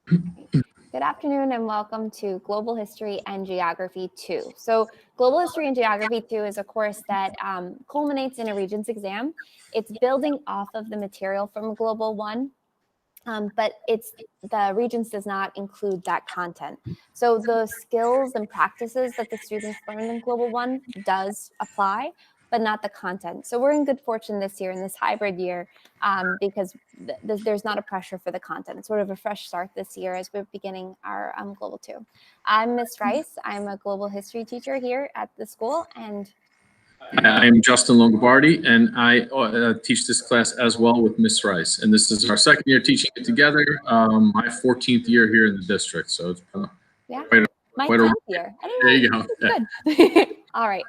Good afternoon and welcome to Global History and Geography 2. So Global History and Geography 2 is a course that culminates in a Regents exam. It's building off of the material from Global 1, but the Regents does not include that content. So the skills and practices that the students learned in Global 1 does apply, but not the content. So we're in good fortune this year, in this hybrid year, because there's not a pressure for the content. It's sort of a fresh start this year as we're beginning our Global 2. I'm Ms. Rice. I'm a global history teacher here at the school, and I'm Justin Longobardi, and I teach this class as well with Miss Rice. And this is our second year teaching it together, my 14th year here in the district. So it's my 10th year. There you go. Good. All right.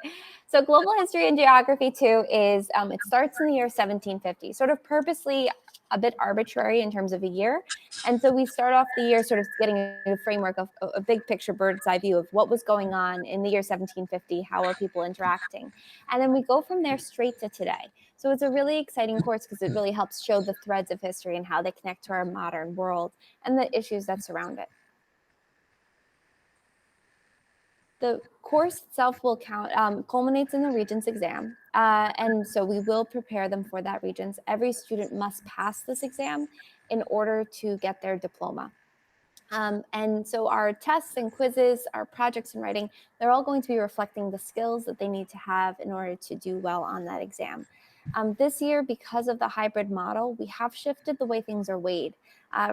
So Global History and Geography 2 is, it starts in the year 1750, sort of purposely a bit arbitrary in terms of a year. And so we start off the year sort of getting a framework of a big picture bird's eye view of what was going on in the year 1750, how are people interacting? And then we go from there straight to today. So it's a really exciting course because it really helps show the threads of history and how they connect to our modern world and the issues that surround it. The course itself will culminates in the Regents exam, and so we will prepare them for that Regents. Every student must pass this exam in order to get their diploma. And so our tests and quizzes, our projects and writing, they're all going to be reflecting the skills that they need to have in order to do well on that exam. This year, because of the hybrid model, we have shifted the way things are weighed,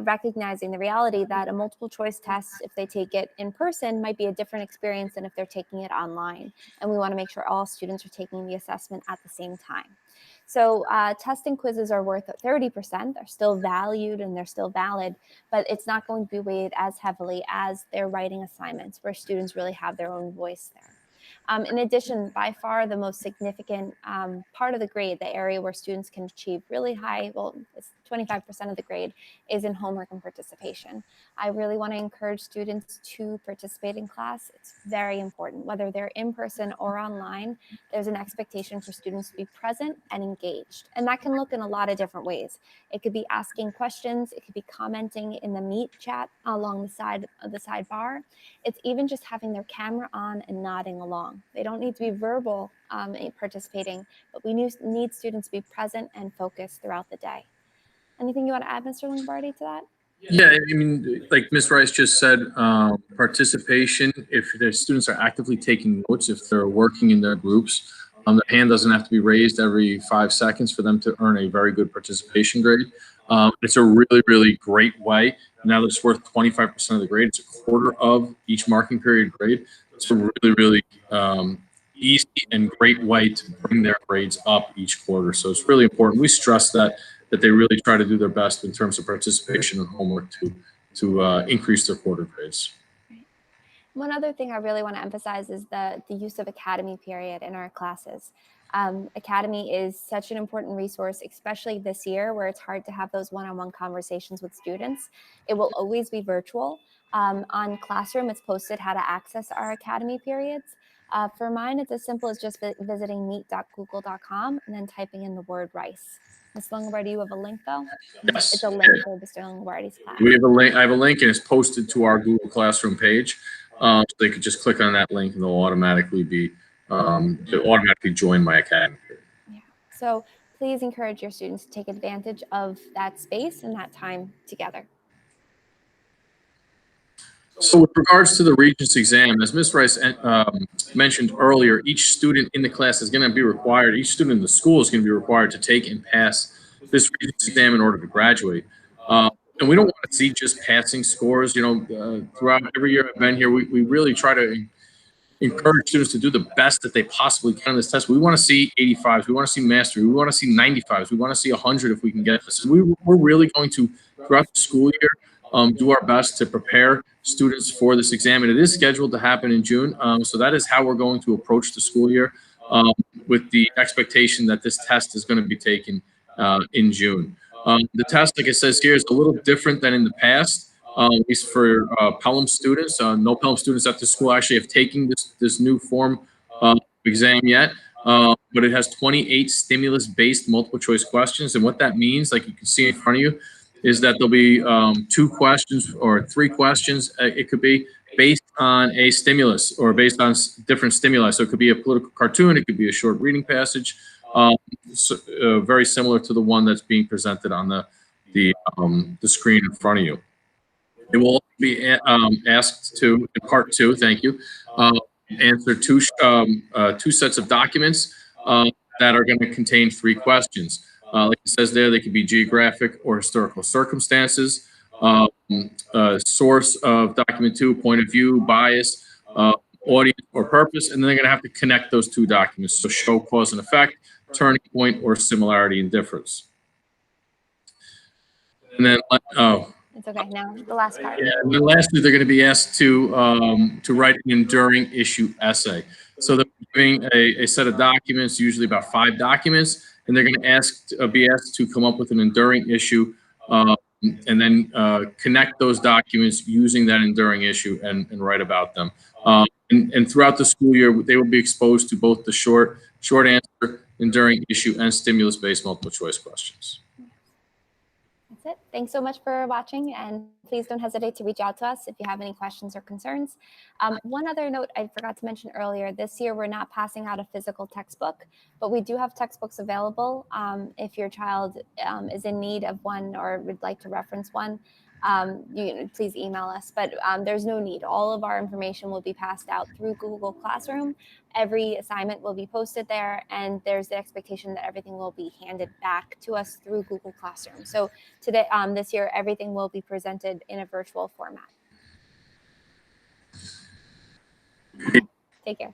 recognizing the reality that a multiple choice test, if they take it in person, might be a different experience than if they're taking it online. And we want to make sure all students are taking the assessment at the same time. So test and quizzes are worth 30%. They're still valued and they're still valid, but it's not going to be weighed as heavily as their writing assignments, where students really have their own voice there. In addition, by far the most significant part of the grade, the area where students can achieve really high, well, it's 25% of the grade, is in homework and participation. I really want to encourage students to participate in class. It's very important. Whether they're in person or online, there's an expectation for students to be present and engaged. And that can look in a lot of different ways. It could be asking questions. It could be commenting in the Meet chat along the side of the sidebar. It's even just having their camera on and nodding along. They don't need to be verbal participating, but we need students to be present and focused throughout the day. Anything you want to add, Mr. Longobardi, to that? Yeah, I mean, like Ms. Rice just said, participation, if the students are actively taking notes, if they're working in their groups, the hand doesn't have to be raised every 5 seconds for them to earn a very good participation grade. It's a really, really great way. Now that it's worth 25% of the grade, it's a quarter of each marking period grade. It's a really, really easy and great way to bring their grades up each quarter. So it's really important. We stress that they really try to do their best in terms of participation and homework to increase their quarter grades. One other thing I really want to emphasize is the use of Academy period in our classes. Academy is such an important resource, especially this year where it's hard to have those one-on-one conversations with students. It will always be virtual. On Classroom, it's posted how to access our Academy periods. For mine, it's as simple as just visiting meet.google.com and then typing in the word Rice. Ms. Longobardi, you have a link though? Yes. It's a link for Mr. Longobardi's class. We have a link. I have a link and it's posted to our Google Classroom page. So they could just click on that link and they'll automatically join my Academy. Yeah. So please encourage your students to take advantage of that space and that time together. So with regards to the Regents exam, as Ms. Rice mentioned earlier, each student in the class is going to be required, each student in the school is going to be required to take and pass this Regents exam in order to graduate. And we don't want to see just passing scores. You know, throughout every year I've been here, we really try to encourage students to do the best that they possibly can on this test. We want to see 85s. We want to see mastery. We want to see 95s. We want to see 100 if we can get this. We're really going to, throughout the school year, do our best to prepare students for this exam. And it is scheduled to happen in June. So that is how we're going to approach the school year, with the expectation that this test is going to be taken in June. The test, like it says here, is a little different than in the past, at least for Pelham students. No Pelham students at the school actually have taken this new form exam yet, but it has 28 stimulus-based multiple choice questions. And what that means, like you can see in front of you, is that there'll be 2 questions or 3 questions. It could be based on a stimulus or based on different stimuli. So it could be a political cartoon, it could be a short reading passage, very similar to the one that's being presented on the screen in front of you. It will also be asked to, in part 2, thank you, answer 2 sets of documents that are going to contain 3 questions. Like it says there, they could be geographic or historical circumstances, source of document 2, point of view, bias, audience or purpose, and then they're going to have to connect those 2 documents. So show cause and effect, turning point, or similarity and difference. And then, It's okay. Now the last part. yeah, and then lastly, they're going to be asked to write an enduring issue essay. So they're giving a set of documents, usually about 5 documents, and they're going to be asked to come up with an enduring issue, and then connect those documents using that enduring issue and write about them. And throughout the school year, they will be exposed to both the short answer, enduring issue, and stimulus-based multiple choice questions. That's it. Thanks so much for watching, and please don't hesitate to reach out to us if you have any questions or concerns. One other note I forgot to mention earlier, this year we're not passing out a physical textbook, but we do have textbooks available. If your child is in need of one or would like to reference one, please email us, but there's no need. All of our information will be passed out through Google Classroom. Every assignment will be posted there, and there's the expectation that everything will be handed back to us through Google Classroom. So today, this year, everything will be presented in a virtual format. Take care.